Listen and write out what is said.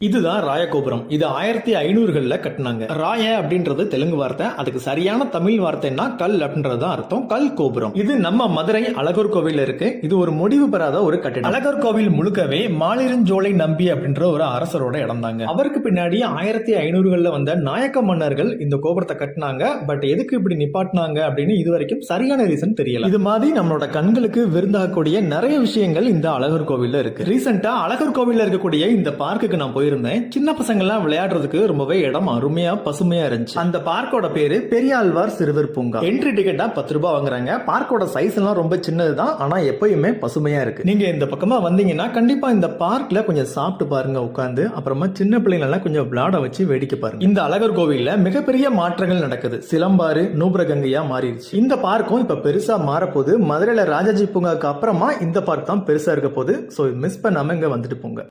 இதுதான் ராயகோபுரம். இது 1500களில் கட்டினாங்க. ராய அப்படின்றது தெலுங்கு வார்த்தை. அதுக்கு சரியான தமிழ் வார்த்தைன்னா கல் அப்படின்றது தான் அர்த்தம். கல் கோபுரம். இது நம்ம மதுரை அழகர் கோவில் இருக்கு. இது ஒரு முடிவு பெறாத ஒரு கட்டிடம். அழகர் கோவில் முழுக்கவே மாலிருஞ்சோலை நம்பி அப்படின்ற ஒரு அரசரோட இடம் தாங்க. அவருக்கு பின்னாடி 1500களில் வந்த நாயக்க மன்னர்கள் இந்த கோபுரத்தை கட்டினாங்க. பட் எதுக்கு இப்படி நிப்பாட்டினாங்க அப்படின்னு இது வரைக்கும் சரியான ரீசன் தெரியல. இது மாதிரி நம்மளோட கண்களுக்கு விருந்தாகக்கூடிய நிறைய விஷயங்கள் இந்த அழகர் கோவில்ல இருக்கு. ரீசெண்டா அழகர் கோவில்ல இருக்கக்கூடிய இந்த பார்க்குக்கு நான் போயிருந்தேன். சின்ன பசங்க எல்லாம் விளையாடுறதுக்கு ரொம்பவே இடம் அருமையா பசுமையா இருந்துச்சு. அந்த பார்க்கோட பேரு பெரியாழ்வார் சிறுவர் பூங்கா. என்ட்ரி டிக்கெட்டா 10 ரூபாய் வாங்குறாங்க. பார்க்கோட சைஸ் எல்லாம் ரொம்ப சின்னதுதான், ஆனா எப்பயுமே பசுமையா இருக்கு. நீங்க இந்த பக்கமா வந்தீங்கன்னா கண்டிப்பா இந்த பார்க்ல கொஞ்சம் சாப்பிட்டு பாருங்க உட்காந்து. அப்புறமா சின்ன பிள்ளைங்க எல்லாம் கொஞ்சம் விளையாட வச்சு வேடிக்கை பாருங்க. இந்த அழகர் கோவில்ல மிகப்பெரிய மாற்றங்கள் நடக்குது. சிலம்பாறு நூபுரகங்கையா மாறிடுச்சு. இந்த பார்க்கும் இப்ப பெருசா மாறப்போகுது. மதுரையில ராஜாஜி பூங்காக்கு அப்புறமா இந்த பார்க் தான் பெருசா இருக்க போகுது. சோ மிஸ் பண்ணாம இங்க வந்துட்டு போங்க.